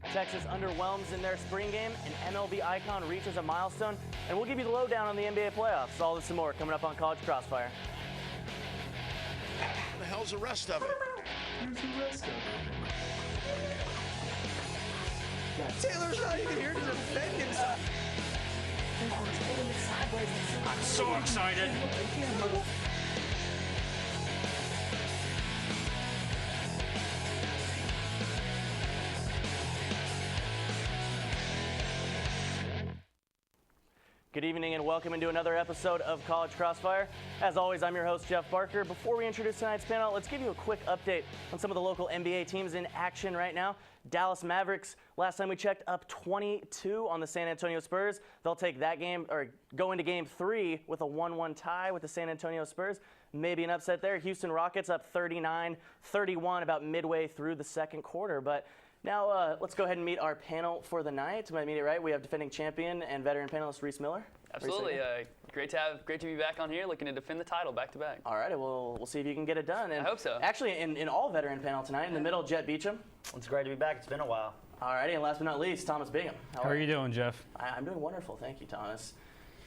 Texas underwhelms in their spring game, an MLB icon reaches a milestone, and we'll give you the lowdown on the NBA playoffs. All this and more coming up on College Crossfire. What the hell's the rest of it? Here's the rest of it. Taylor's not even here to defend himself. I'm so excited. Good evening and welcome into another episode of College Crossfire. As always, I'm your host, Jeff Barker. Before we introduce tonight's panel, let's give you a quick update on some of the local NBA teams in action right now. Dallas Mavericks, last time we checked, up 22 on the San Antonio Spurs. They'll take that game, or go into game 3 with a 1-1 tie with the San Antonio Spurs. Maybe an upset there. Houston Rockets up 39-31 about midway through the second quarter. But now let's go ahead and meet our panel for the night. To my immediate right, we have defending champion and veteran panelist Reese Miller. Absolutely, great to be back on here, looking to defend the title back to back. All right, we'll see if you can get it done. And I hope so. Actually, in all veteran panel tonight, in the middle, Jet Beecham. It's great to be back. It's been a while. All righty, and last but not least, Thomas Bingham. How are you doing, Jeff? I'm doing wonderful, thank you, Thomas.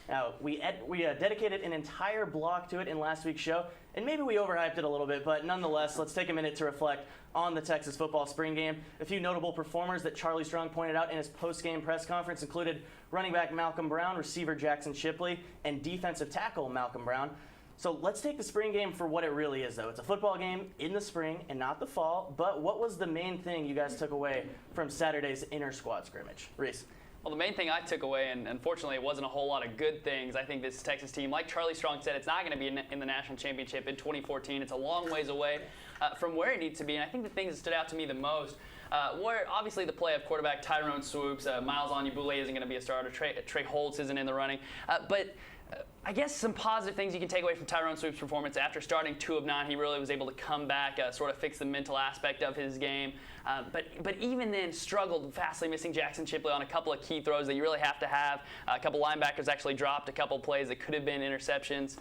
Now, we dedicated an entire block to it in last week's show, and maybe we overhyped it a little bit, but nonetheless, let's take a minute to reflect on the Texas football spring game. A few notable performers that Charlie Strong pointed out in his post-game press conference included running back Malcolm Brown, receiver Jackson Shipley, and defensive tackle Malcolm Brown. So let's take the spring game for what it really is, though. It's a football game in the spring and not the fall, but what was the main thing you guys took away from Saturday's inter-squad scrimmage? Reese. Well, the main thing I took away, and unfortunately it wasn't a whole lot of good things, I think this Texas team, like Charlie Strong said, it's not going to be in the national championship in 2014. It's a long ways away from where it needs to be. And I think the things that stood out to me the most were obviously the play of quarterback Tyrone Swoops. Miles Onyeabule isn't going to be a starter. Trey Holtz isn't in the running. But I guess some positive things you can take away from Tyrone Swoops' performance. After starting 2 of 9, he really was able to come back, sort of fix the mental aspect of his game. But even then, struggled, vastly missing Jackson Shipley on a couple of key throws that you really have to have. A couple linebackers actually dropped a couple plays that could have been interceptions.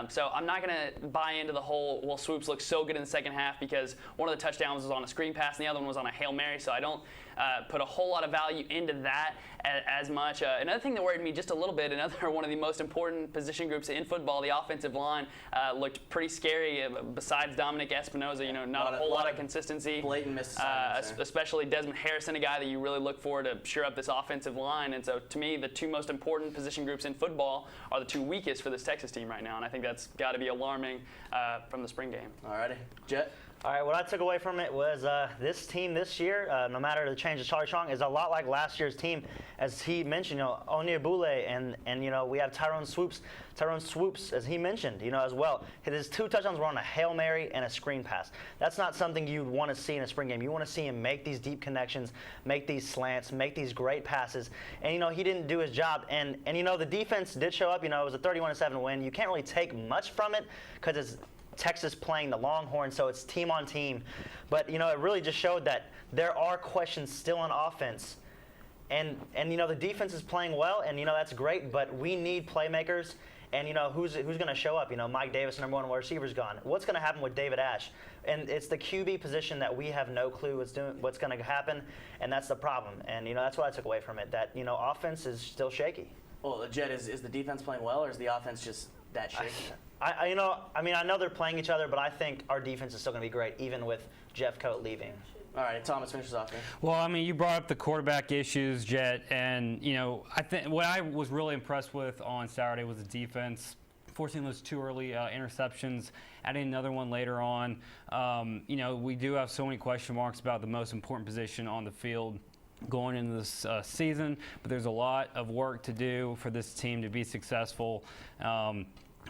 So I'm not going to buy into the whole, well, Swoops looked so good in the second half because one of the touchdowns was on a screen pass and the other one was on a Hail Mary. So I don't put a whole lot of value into that as much. Another thing that worried me just a little bit, another one of the most important position groups in football, the offensive line, looked pretty scary. Besides Dominic Espinoza, not a whole lot of consistency. Blatant misses. Especially Desmond Harrison, a guy that you really look for to shore up this offensive line. And so to me, the 2 most important position groups in football are the 2 weakest for this Texas team right now. And I think that's got to be alarming from the spring game. All righty. Jet? All right, what I took away from it was this team this year, no matter the change of Charlie Strong, is a lot like last year's team. As he mentioned, Onyeabule and we have Tyrone Swoops, as he mentioned, as well. His 2 touchdowns were on a Hail Mary and a screen pass. That's not something you'd want to see in a spring game. You want to see him make these deep connections, make these slants, make these great passes. And, he didn't do his job. And the defense did show up. It was a 31-7 win. You can't really take much from it because it's Texas playing the Longhorns, so it's team on team. But, it really just showed that there are questions still on offense. And the defense is playing well, and, that's great, but we need playmakers. And, who's going to show up? Mike Davis, number 1 wide receiver's gone. What's going to happen with David Ash? And it's the QB position that we have no clue what's going to happen, and that's the problem. And, that's what I took away from it, that, offense is still shaky. Well, Jet, is the defense playing well, or is the offense just that shaky? I know they're playing each other, but I think our defense is still going to be great, even with Jeff Coat leaving. All right, Thomas, finish us off here. Well, you brought up the quarterback issues, Jet, and, I think what I was really impressed with on Saturday was the defense, forcing those 2 early interceptions, adding another one later on. We do have so many question marks about the most important position on the field going into this season, but there's a lot of work to do for this team to be successful.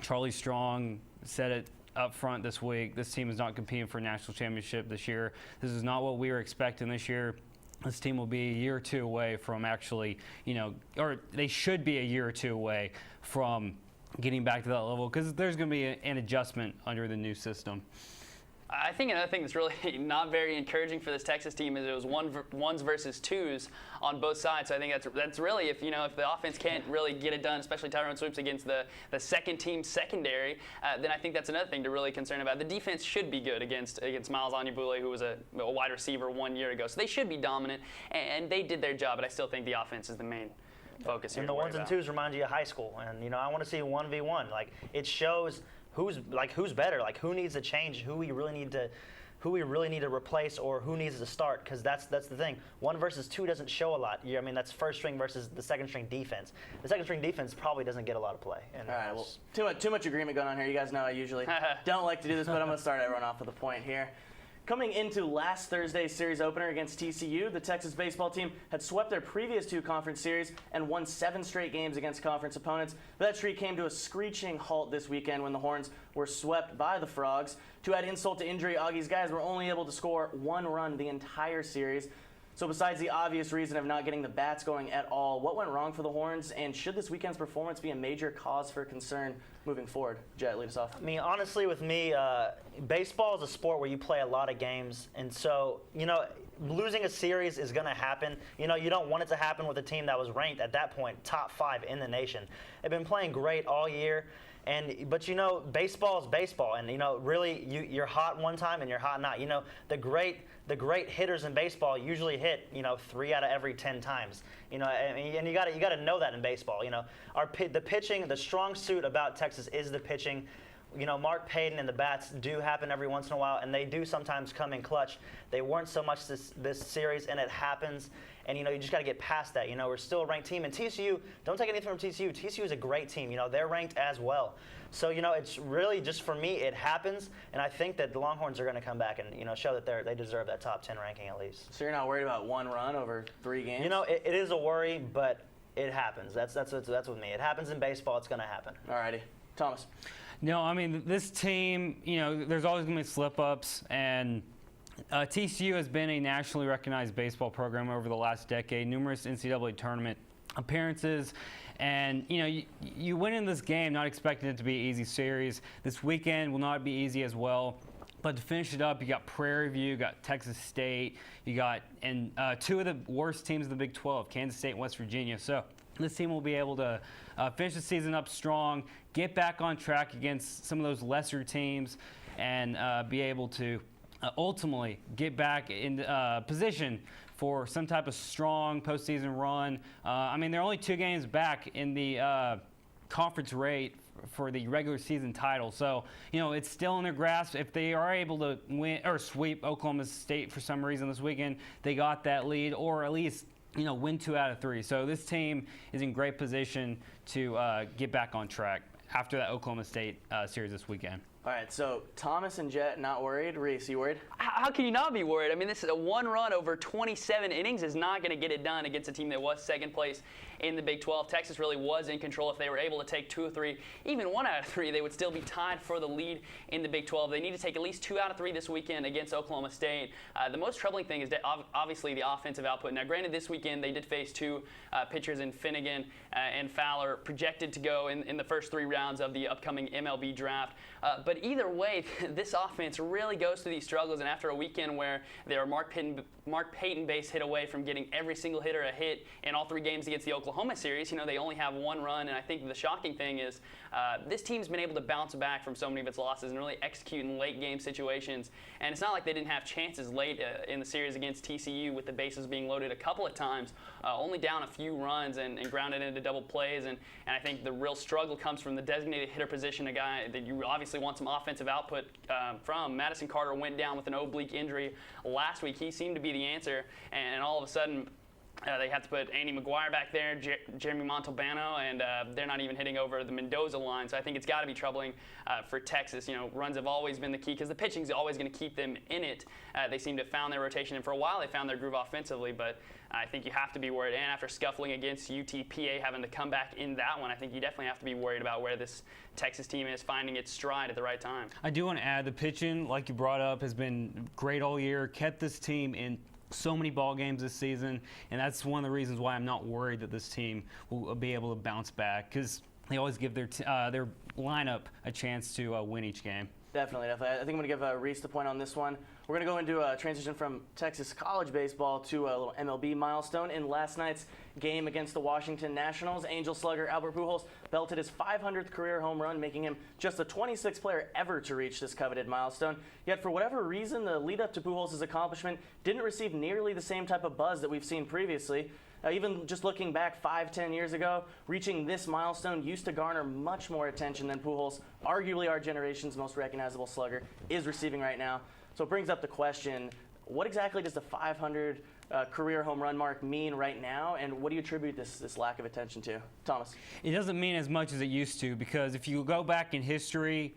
Charlie Strong said it up front this week. This team is not competing for a national championship this year. This is not what we were expecting this year. This team will be a year or 2 away from actually, or they should be a year or 2 away from getting back to that level because there's going to be an adjustment under the new system. I think another thing that's really not very encouraging for this Texas team is it was ones versus twos on both sides. So I think that's really, if the offense can't really get it done, especially Tyrone Swoops against the second team secondary, then I think that's another thing to really concern about. The defense should be good against Miles Anyabule, who was a wide receiver 1 year ago. So they should be dominant, and they did their job. But I still think the offense is the main focus here. And the ones and twos remind you of high school, and I want to see 1v1. Like, it shows who's better, like who needs to change, who we really need to replace, or who needs to start, because that's the thing. 1 versus 2 doesn't show a lot. That's first string versus the second string defense. The second string defense probably doesn't get a lot of play. And all right, well, too much agreement going on here. You guys know I usually don't like to do this, but I'm going to start everyone off with a point here. Coming into last Thursday's series opener against TCU, the Texas baseball team had swept their previous 2 conference series and won 7 straight games against conference opponents. But that streak came to a screeching halt this weekend when the Horns were swept by the Frogs. To add insult to injury, Augie's guys were only able to score 1 run the entire series. So besides the obvious reason of not getting the bats going at all, what went wrong for the Horns, and should this weekend's performance be a major cause for concern moving forward? Jet, lead us off. I mean, honestly, with me, baseball is a sport where you play a lot of games, and so, losing a series is going to happen. You don't want it to happen with a team that was ranked at that point top 5 in the nation. They've been playing great all year. But baseball is baseball, and really you're hot one time and you're hot not. The great hitters in baseball usually hit 3 out of every 10 times. And you got to know that in baseball. The pitching, the strong suit about Texas is the pitching. Mark Payton and the bats do happen every once in a while, and they do sometimes come in clutch. They weren't so much this series, and it happens. And, you just got to get past that. We're still a ranked team. And TCU, don't take anything from TCU. TCU is a great team. They're ranked as well. So, it's really just, for me, it happens. And I think that the Longhorns are going to come back and, show that they deserve that top 10 ranking at least. So you're not worried about 1 run over 3 games? It is a worry, but it happens. That's with me. It happens in baseball. It's going to happen. All righty. Thomas. No, I mean, this team, there's always going to be slip-ups, and TCU has been a nationally recognized baseball program over the last decade, numerous NCAA tournament appearances, and, you went in this game not expecting it to be an easy series. This weekend will not be easy as well. But to finish it up, you got Prairie View, you got Texas State, you got 2 of the worst teams in the Big 12, Kansas State and West Virginia. So this team will be able to finish the season up strong, get back on track against some of those lesser teams, and be able to ultimately get back in position for some type of strong postseason run. I mean, they're only 2 games back in the conference rate for the regular season title. So, it's still in their grasp. If they are able to win or sweep Oklahoma State for some reason this weekend, they got that lead, or at least win 2 out of 3. So this team is in great position to get back on track after that Oklahoma State series this weekend. All right, so Thomas and Jet not worried. Reese, you worried? How can you not be worried? I mean, this is a 1 run over 27 innings is not going to get it done against a team that was second place in the Big 12. Texas really was in control. If they were able to take 2 or 3, even 1 out of 3, they would still be tied for the lead in the Big 12. They need to take at least 2 out of 3 this weekend against Oklahoma State. The most troubling thing is that obviously the offensive output. Now, granted, this weekend they did face 2 pitchers in Finnegan and Fowler, projected to go in the first 3 rounds of the upcoming MLB draft. But either way, this offense really goes through these struggles, and after a weekend where they were Mark Payton base hit away from getting every single hitter a hit in all 3 games against the Oklahoma series, they only have 1 run, and I think the shocking thing is this team's been able to bounce back from so many of its losses and really execute in late game situations, and it's not like they didn't have chances late in the series against TCU with the bases being loaded a couple of times, only down a few runs and grounded into double plays, and I think the real struggle comes from the designated hitter position, a guy that you obviously want some offensive output from. Madison Carter went down with an oblique injury last week. He seemed to be the answer, and all of a sudden they have to put Andy McGuire back there, Jeremy Montalbano, and they're not even hitting over the Mendoza line. So I think it's got to be troubling for Texas. Runs have always been the key because the pitching is always going to keep them in it. They seem to have found their rotation, and for a while they found their groove offensively, but I think you have to be worried. And after scuffling against UTPA, having to come back in that one, I think you definitely have to be worried about where this Texas team is finding its stride at the right time. I do want to add the pitching, like you brought up, has been great all year, kept this team in so many ball games this season, and that's one of the reasons why I'm not worried that this team will be able to bounce back, because they always give their lineup a chance to win each game. Definitely. I think I'm going to give Reese the point on this one. We're going to go into a transition from Texas college baseball to a little MLB milestone. In last night's game against the Washington Nationals, Angel slugger Albert Pujols belted his 500th career home run, making him just the 26th player ever to reach this coveted milestone. Yet for whatever reason, the lead up to Pujols' accomplishment didn't receive nearly the same type of buzz that we've seen previously. Even just looking back 5-10 years ago, reaching this milestone used to garner much more attention than Pujols, arguably our generation's most recognizable slugger, is receiving right now. So it brings up the question, what exactly does the 500 career home run mark mean right now, and what do you attribute this lack of attention to? Thomas? It doesn't mean as much as it used to, because if you go back in history,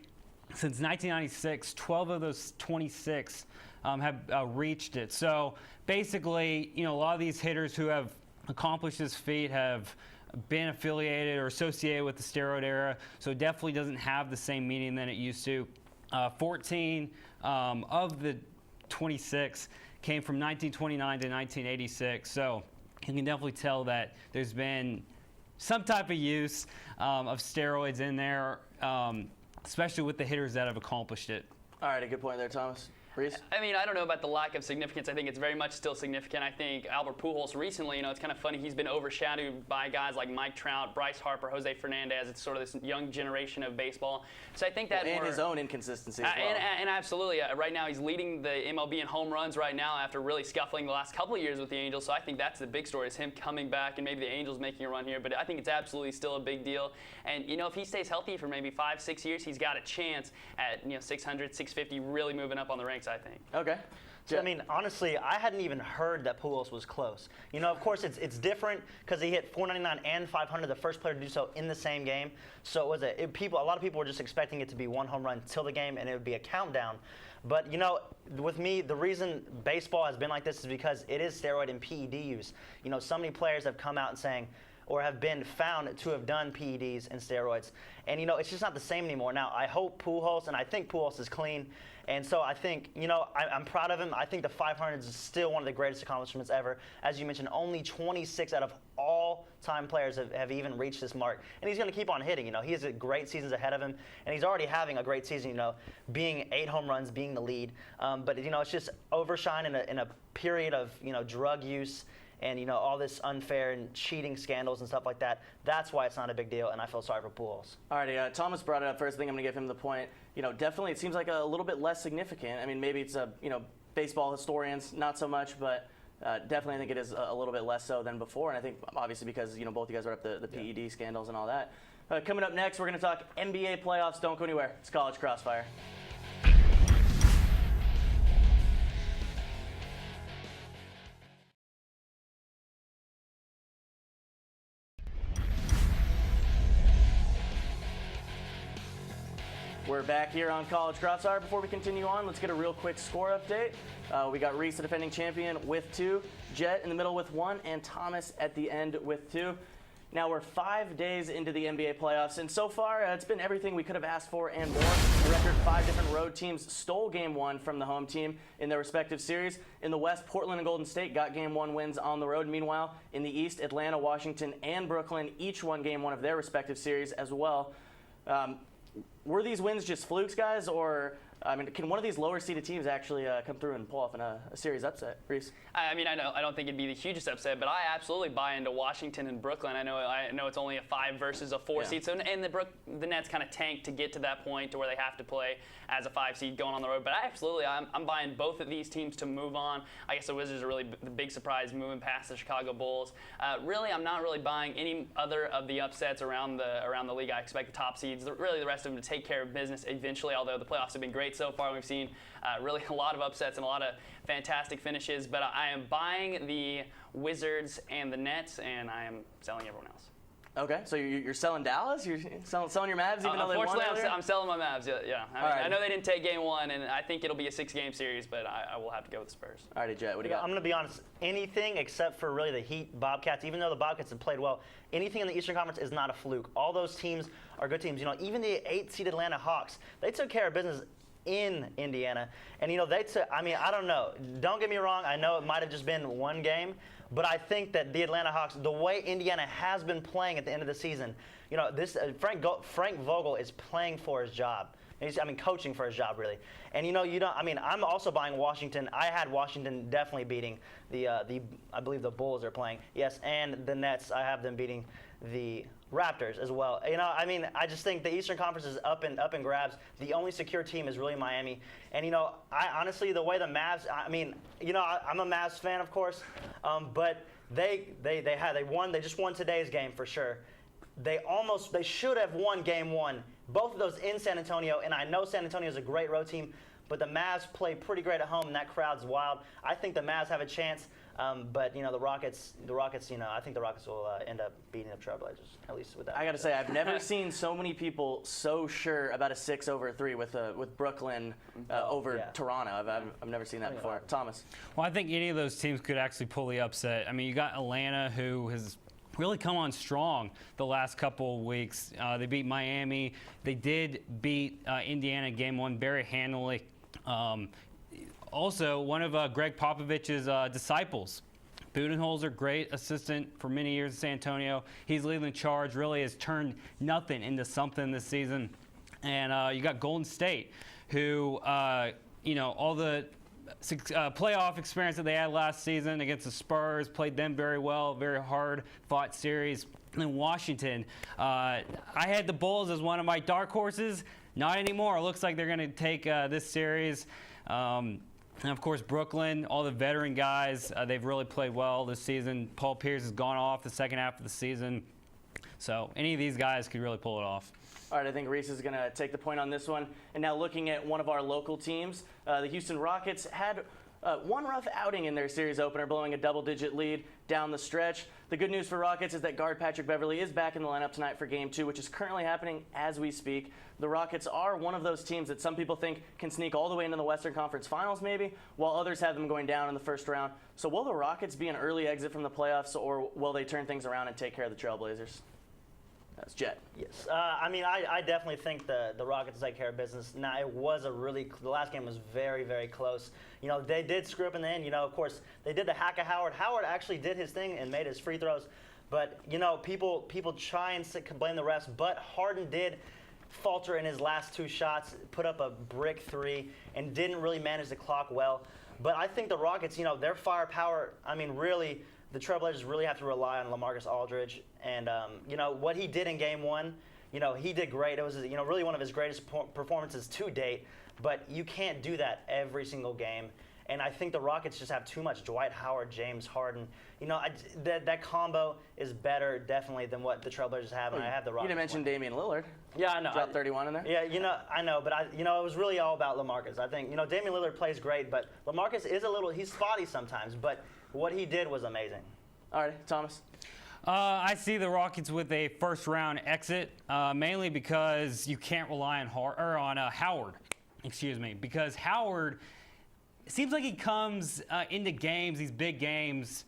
since 1996, 12 of those 26 have reached it. So basically, a lot of these hitters who have accomplished this feat have been affiliated or associated with the steroid era, so it definitely doesn't have the same meaning than it used to. 14 of the 26 came from 1929 to 1986, so you can definitely tell that there's been some type of use of steroids in there, especially with the hitters that have accomplished it. All right, a good point there, Thomas. Reese? I mean, I don't know about the lack of significance. I think it's very much still significant. I think Albert Pujols recently, it's kind of funny, he's been overshadowed by guys like Mike Trout, Bryce Harper, Jose Fernandez. It's sort of this young generation of baseball. So I think that and his own inconsistency as well. And absolutely. Right now he's leading the MLB in home runs right now after really scuffling the last couple of years with the Angels. So I think that's the big story, is him coming back and maybe the Angels making a run here. But I think it's absolutely still a big deal. And, if he stays healthy for maybe 5-6 years, he's got a chance at, 600, 650, really moving up on the ranks, I think. Okay. So, I mean, honestly, I hadn't even heard that Pujols was close. Of course, it's different because he hit 499 and 500, the first player to do so in the same game. So a lot of people were just expecting it to be one home run till the game, and it would be a countdown. But, with me, the reason baseball has been like this is because it is steroid and PED use. So many players have come out and saying, or have been found to have done PEDs and steroids. And, it's just not the same anymore. Now, I hope Pujols, and I think Pujols is clean. And so I think, I'm proud of him. I think the 500 is still one of the greatest accomplishments ever. As you mentioned, only 26 out of all-time players have even reached this mark. And he's going to keep on hitting. He has great seasons ahead of him. And he's already having a great season, being 8 home runs, being the lead. But, it's just overshine in a period of, drug use and, all this unfair and cheating scandals and stuff like that. That's why it's not a big deal, and I feel sorry for Pujols. All righty, Thomas brought it up first. I think I'm going to give him the point. Definitely it seems like a little bit less significant. I mean, maybe it's, baseball historians, not so much, but definitely I think it is a little bit less so than before. And I think obviously because, both you guys brought up the PED scandals and all that. Coming up next, we're going to talk NBA playoffs. Don't go anywhere. It's College Crossfire. We're back here on College Crossfire. Before we continue on, let's get a real quick score update. We got Reese, the defending champion, with 2, Jet in the middle with 1, and Thomas at the end with 2. Now we're 5 days into the NBA playoffs, and so far it's been everything we could have asked for and more. A record 5 different road teams stole Game 1 from the home team in their respective series. In the West, Portland and Golden State got Game 1 wins on the road. Meanwhile, in the East, Atlanta, Washington, and Brooklyn each won Game 1 of their respective series as well. Were these wins just flukes, guys, or can one of these lower-seeded teams actually come through and pull off a series upset? Reese? I don't think it'd be the hugest upset, but I absolutely buy into Washington and Brooklyn. I know it's only a 5 versus a 4 seed, so and the Nets kind of tanked to get to that point to where they have to play as a 5 seed going on the road. But I'm buying both of these teams to move on. I guess the Wizards are really the big surprise moving past the Chicago Bulls. Really, I'm not really buying any other of the upsets around the league. I expect the top seeds, really the rest of them, to take care of business eventually. Although the playoffs have been great so far, we've seen really a lot of upsets and a lot of fantastic finishes. But I am buying the Wizards and the Nets, and I am selling everyone else. Okay, so you're selling Dallas? You're selling your Mavs even though they won earlier? Unfortunately, I'm selling my Mavs, yeah. I know they didn't take Game 1, and I think it'll be a 6-game series, but I will have to go with the Spurs. All righty, Jet, what do you got? I'm going to be honest. Anything except for really the Heat, Bobcats, even though the Bobcats have played well, anything in the Eastern Conference is not a fluke. All those teams are good teams. Even the 8th-seed Atlanta Hawks, they took care of business in Indiana. And, they took, I don't know. Don't get me wrong. I know it might have just been one game. But I think that the Atlanta Hawks, the way Indiana has been playing at the end of the season, Frank Vogel is playing for his job. coaching for his job really. And I'm also buying Washington. I had Washington definitely beating I believe the Bulls are playing. Yes, and the Nets. I have them beating the Raptors as well. I just think the Eastern Conference is up and grabs. The only secure team is really Miami. And I honestly, the way the Mavs, I'm a Mavs fan, of course, but they won. They just won today's game for sure. They should have won Game 1. Both of those in San Antonio, and I know San Antonio is a great road team, but the Mavs play pretty great at home, and that crowd's wild. I think the Mavs have a chance. But the Rockets. I think the Rockets will end up beating the Trailblazers, at least with that. I got to say, I've never seen so many people so sure about a 6-3 with Brooklyn over Toronto. I've never seen that before. Thomas. Well, I think any of those teams could actually pull the upset. I mean, you got Atlanta, who has really come on strong the last couple of weeks. They beat Miami. They did beat Indiana Game 1 very handily. Also, one of Greg Popovich's disciples, Budenholzer, great assistant for many years in San Antonio. He's leading the charge, really has turned nothing into something this season. And you got Golden State, who, all the playoff experience that they had last season against the Spurs, played them very well, very hard-fought series. And then Washington, I had the Bulls as one of my dark horses. Not anymore. It looks like they're going to take this series. And, of course, Brooklyn, all the veteran guys, they've really played well this season. Paul Pierce has gone off the second half of the season. So any of these guys could really pull it off. All right, I think Reese is going to take the point on this one. And now looking at one of our local teams, the Houston Rockets had one rough outing in their series opener, blowing a double-digit lead down the stretch. The good news for Rockets is that guard Patrick Beverley is back in the lineup tonight for Game 2, which is currently happening as we speak. The Rockets are one of those teams that some people think can sneak all the way into the Western Conference Finals maybe, while others have them going down in the first round. So will the Rockets be an early exit from the playoffs, or will they turn things around and take care of the Trailblazers? That's Jet. Yes. I definitely think the Rockets take care of business. Now, the last game was very, very close. They did screw up in the end. Of course, they did the hack of Howard. Howard actually did his thing and made his free throws. But, people try and blame the refs. But Harden did falter in his last two shots, put up a brick three, and didn't really manage the clock well. But I think the Rockets, their firepower, really, the Trailblazers really have to rely on LaMarcus Aldridge. And, what he did in Game 1, he did great. It was, really one of his greatest performances to date. But you can't do that every single game. And I think the Rockets just have too much Dwight Howard, James Harden. That combo is better, definitely, than what the Trailblazers have. And I have the Rockets. You didn't mention Damian Lillard. Yeah, I know. Dropped 31 in there. Yeah, I know. But, it was really all about LaMarcus. I think, Damian Lillard plays great. But LaMarcus is he's spotty sometimes. But what he did was amazing. All right, Thomas. I see the Rockets with a first-round exit, mainly because you can't rely on Howard. Excuse me, because Howard, it seems like he comes into games, these big games,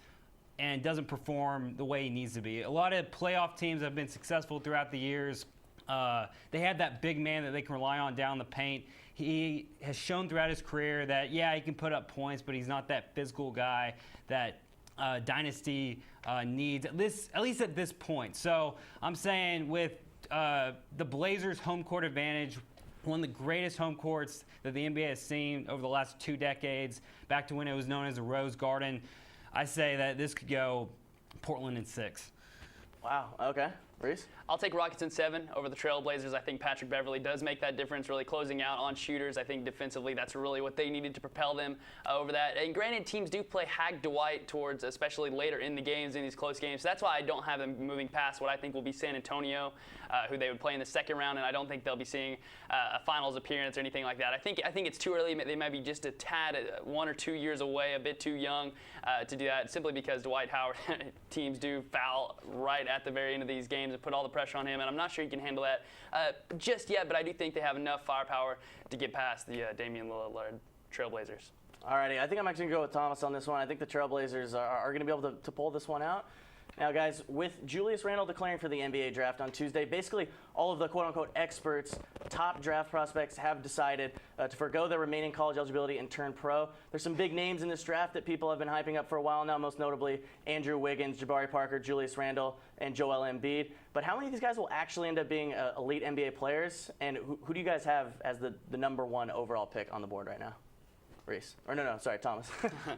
and doesn't perform the way he needs to be. A lot of playoff teams have been successful throughout the years. They have that big man that they can rely on down the paint. He has shown throughout his career that, he can put up points, but he's not that physical guy that Dynasty needs, at least at this point. So I'm saying with the Blazers' home court advantage, one of the greatest home courts that the NBA has seen over the last 2 decades, back to when it was known as the Rose Garden, I say that this could go Portland in 6. Wow, okay. Reese? I'll take Rockets in 7 over the Trailblazers. I think Patrick Beverley does make that difference, really closing out on shooters. I think defensively that's really what they needed to propel them over that. And granted, teams do play Hag Dwight towards, especially later in the games, in these close games. So that's why I don't have them moving past what I think will be San Antonio, who they would play in the second round, and I don't think they'll be seeing a finals appearance or anything like that. I think it's too early. They might be just a tad 1 or 2 years away, a bit too young to do that, simply because Dwight Howard teams do foul right at the very end of these games and put all the pressure on him, and I'm not sure he can handle that just yet, but I do think they have enough firepower to get past the Damian Lillard Trailblazers. All righty, I think I'm actually going to go with Thomas on this one. I think the Trailblazers are going to be able to pull this one out. Now, guys, with Julius Randle declaring for the NBA draft on Tuesday, basically all of the quote-unquote experts, top draft prospects have decided to forgo their remaining college eligibility and turn pro. There's some big names in this draft that people have been hyping up for a while now, most notably Andrew Wiggins, Jabari Parker, Julius Randle, and Joel Embiid. But how many of these guys will actually end up being elite NBA players? And who do you guys have as the number 1 overall pick on the board right now? Reese. Or no, sorry, Thomas.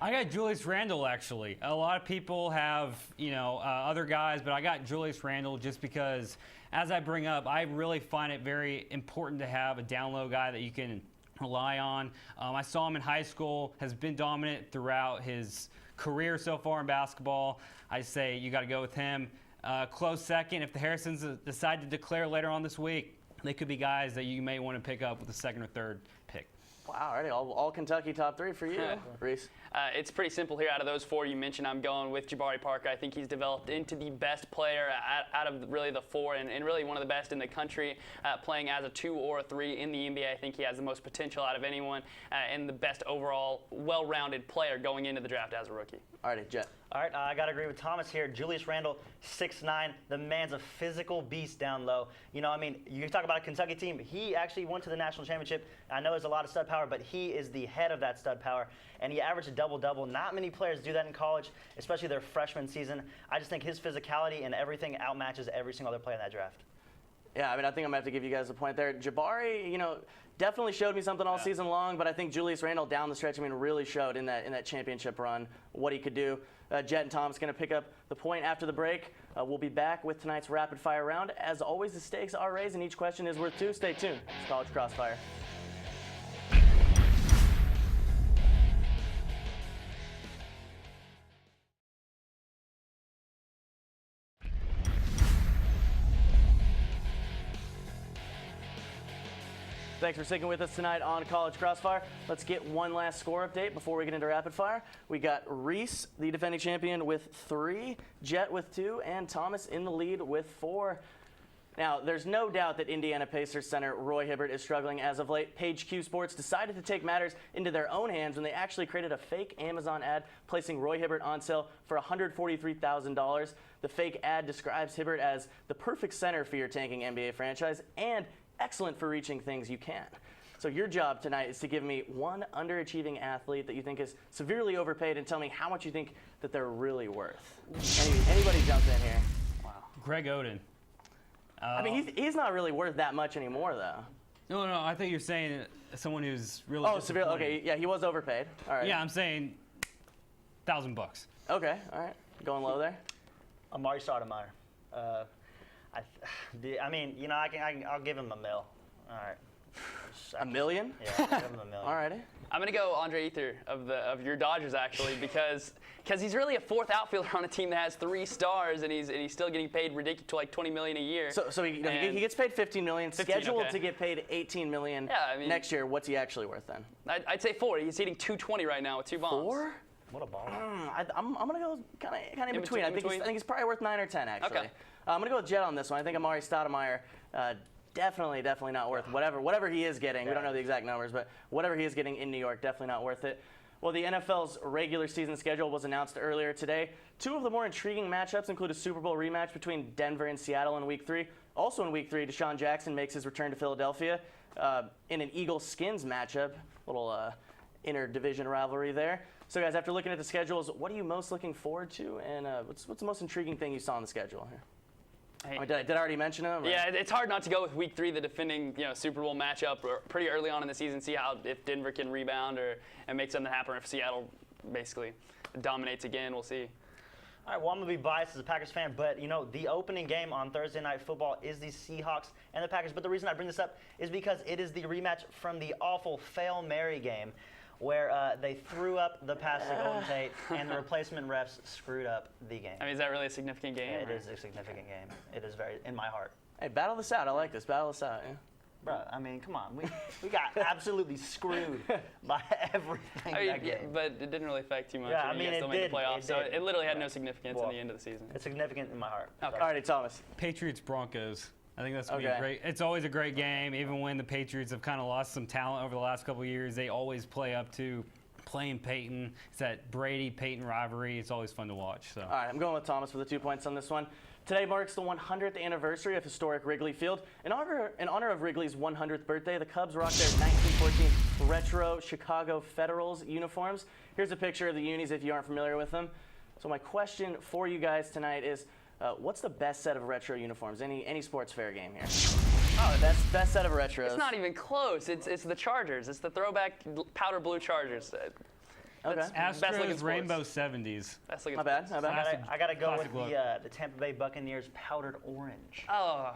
I got Julius Randle, actually. A lot of people have, other guys, but I got Julius Randle just because, as I bring up, I really find it very important to have a down low guy that you can rely on. I saw him in high school, has been dominant throughout his career so far in basketball. I say you got to go with him. Close second, if the Harrisons decide to declare later on this week, they could be guys that you may want to pick up with the 2nd or 3rd pick. Wow, already all Kentucky top 3 for you, Reese. It's pretty simple here. Out of those 4 you mentioned, I'm going with Jabari Parker. I think he's developed into the best player out of really the 4 and really one of the best in the country, playing as a 2 or a 3 in the NBA. I think he has the most potential out of anyone and the best overall well-rounded player going into the draft as a rookie. Alrighty, Jet. All right, I got to agree with Thomas here. Julius Randle, 6'9", the man's a physical beast down low. You talk about a Kentucky team. He actually went to the national championship. I know there's a lot of stud power, but he is the head of that stud power, and he averaged a double-double. Not many players do that in college, especially their freshman season. I just think his physicality and everything outmatches every single other player in that draft. Yeah, I think I'm going to have to give you guys a point there. Jabari, definitely showed me something all season long, but I think Julius Randle down the stretch, really showed in that championship run what he could do. Jet and Tom's going to pick up the point after the break. We'll be back with tonight's rapid fire round. As always, the stakes are raised and each question is worth 2. Stay tuned. It's College Crossfire. Thanks for sticking with us tonight on College Crossfire. Let's get one last score update before we get into rapid fire. We got Reese, the defending champion, with 3, Jet with 2, and Thomas in the lead with 4. Now, there's no doubt that Indiana Pacers center Roy Hibbert is struggling as of late. Page Q Sports decided to take matters into their own hands when they actually created a fake Amazon ad placing Roy Hibbert on sale for $143,000. The fake ad describes Hibbert as the perfect center for your tanking NBA franchise and excellent for reaching things you can. So your job tonight is to give me one underachieving athlete that you think is severely overpaid and tell me how much you think that they're really worth. Anybody jump in here? Wow. Greg Oden. He's not really worth that much anymore, though. No, I think you're saying someone who's really. Oh, severely. Okay, yeah, he was overpaid. All right. Yeah, I'm saying $1,000. Okay, all right. Going low there. Amari Stoudemire. I'll give him $1 million. All right. $1 million? Yeah, I'll give him $1 million. All righty. I'm going to go Andre Ether of your Dodgers, actually, because he's really a 4th outfielder on a team that has 3 stars, and he's still getting paid ridiculous, like $20 million a year. So he gets paid $15 million, scheduled to get paid $18 million next year. What's he actually worth then? I'd say 4. He's hitting .220 right now with 2 bombs. 4? What a ball. I'm going to go kind of in between. I think he's probably worth 9 or 10, actually. Okay. I'm going to go with Jet on this one. I think Amari Stoudemire, definitely not worth whatever he is getting. We don't know the exact numbers, but whatever he is getting in New York, definitely not worth it. Well, the NFL's regular season schedule was announced earlier today. 2 of the more intriguing matchups include a Super Bowl rematch between Denver and Seattle in Week 3. Also in Week 3, Deshaun Jackson makes his return to Philadelphia in an Eagles-Skins matchup. Little inter-division rivalry there. So, guys, after looking at the schedules, what are you most looking forward to, and what's the most intriguing thing you saw on the schedule here? Did I already mention them? Or? Yeah, it's hard not to go with Week 3, the defending Super Bowl matchup, pretty early on in the season. See if Denver can rebound and make something happen. Or if Seattle basically dominates again, we'll see. All right, well, I'm going to be biased as a Packers fan, but, the opening game on Thursday Night Football is the Seahawks and the Packers. But the reason I bring this up is because it is the rematch from the awful Fail Mary game where they threw up the pass to Golden Tate and the replacement refs screwed up the game. Is that really a significant game? Yeah, it is a significant game. It is very in my heart. Hey, battle this out. I like this. Battle this out. Yeah. Bro, come on. We got absolutely screwed by everything that game. But it didn't really affect too much. Yeah, you guys still made the playoffs, so it literally had no significance in the end of the season. It's significant in my heart. Okay. All righty, Thomas. Patriots-Broncos. I think that's going to be great. It's always a great game. Even when the Patriots have kind of lost some talent over the last couple of years, they always play up to playing Peyton. It's that Brady-Peyton rivalry. It's always fun to watch. So. All right, I'm going with Thomas for the 2 points on this one. Today marks the 100th anniversary of historic Wrigley Field. In honor of Wrigley's 100th birthday, the Cubs rocked their 1914 retro Chicago Federals uniforms. Here's a picture of the unis if you aren't familiar with them. So my question for you guys tonight is, what's the best set of retro uniforms? Any sports fair game here? Oh, the best set of retros. It's not even close. It's the Chargers. It's the throwback powder blue Chargers. Okay. Best looking Astros sports. Rainbow 70s. That's like My bad. I gotta go with Classic look. the Tampa Bay Buccaneers powdered orange. Oh.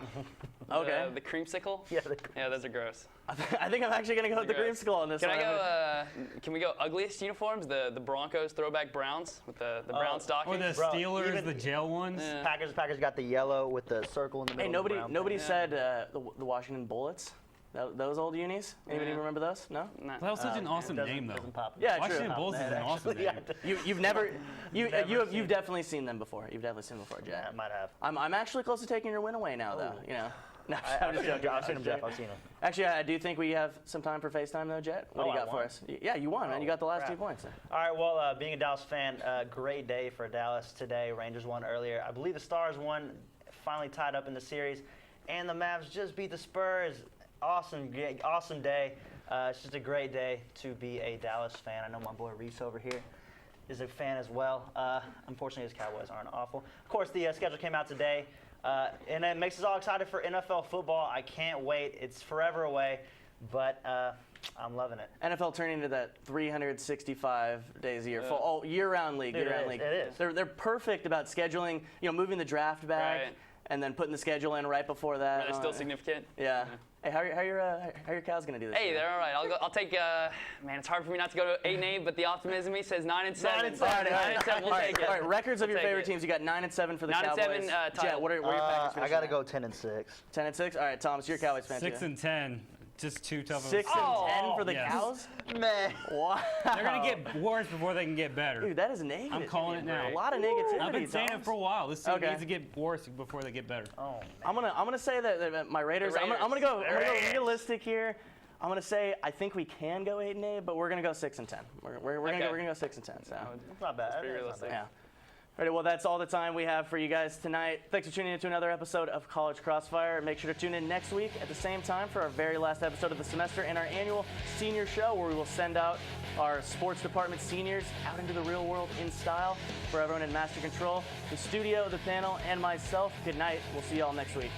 Okay. The creamsicle? Yeah, Yeah, those are gross. I think I'm actually going to go with the Gross. creamsicle on this Can one. I go? Can we go ugliest uniforms? The Broncos throwback Browns with the brown stockings. Or the Bro, Steelers, even- the gel ones. Yeah. Packers got the yellow with the circle in the middle. Hey, of the brown. nobody said the Washington Bullets. Those old unis. Anybody Yeah. remember those? No. Nah. That was such an awesome Doesn't- name, though. doesn't pop. Yeah, true. Washington Bulls is an awesome Yeah, name. You've definitely seen them before. You've definitely seen them before, I Jet. might have. I'm actually close to taking your win away now, though. You know. No, I'm just joking. I've seen him, Jeff. I've seen him. Actually, I do think we have some time for FaceTime, though, Jet. What do you I got for won. us? Yeah, you won, man. You got the last crap. 2 points. All right, well, being a Dallas fan, great day for Dallas today. Rangers won earlier. I believe the Stars won, finally tied up in the series. And the Mavs just beat the Spurs. Awesome day. It's just a great day to be a Dallas fan. I know my boy Reese over here is a fan as well. Unfortunately, his Cowboys aren't awful. Of course, the schedule came out today. And it makes us all excited for NFL football. I can't wait. It's forever away, but I'm loving it. NFL turning into that 365 days a year, full year-round league. It Year-round is, league. it is. They're perfect about scheduling. Moving the draft back Right. and then putting the schedule in right before that. Are they still significant? Yeah. Hey, how your Cows gonna do this? Hey, year? they're all right. I'll take. Man, it's hard for me not to go to 8-8, but the optimism me says 9-7. 9 and 7. 9-7. We'll take it. All right, records of We'll your take favorite it. teams. You got 9-7 for the 9 and Cowboys. 7, Jet, title. what are your Packers I finishing gotta at? go 10-6. 10-6. All right, Thomas, you're a Cowboys fan 6 too. and 10. Just too tough of a 6 Oh, and 10 for the yes. Cows. Man. Wow. They're going to get worse before they can get better. Dude, that is negative. I'm calling it now. A lot of negativity. I've been saying it Thomas. for a while. This team Okay. needs to get worse before they get better. Oh, man. I'm gonna say that my Raiders. I'm gonna go realistic here. I'm gonna say I think we can go 8-8, but we're gonna go 6 and 10. We're gonna go 6 and 10. So It's not bad. pretty It's not realistic. bad. yeah. All right, well, that's all the time we have for you guys tonight. Thanks for tuning in to another episode of College Crossfire. Make sure to tune in next week at the same time for our very last episode of the semester and our annual senior show, where we will send out our sports department seniors out into the real world in style. For everyone in Master Control, the studio, the panel, and myself, good night. We'll see you all next week.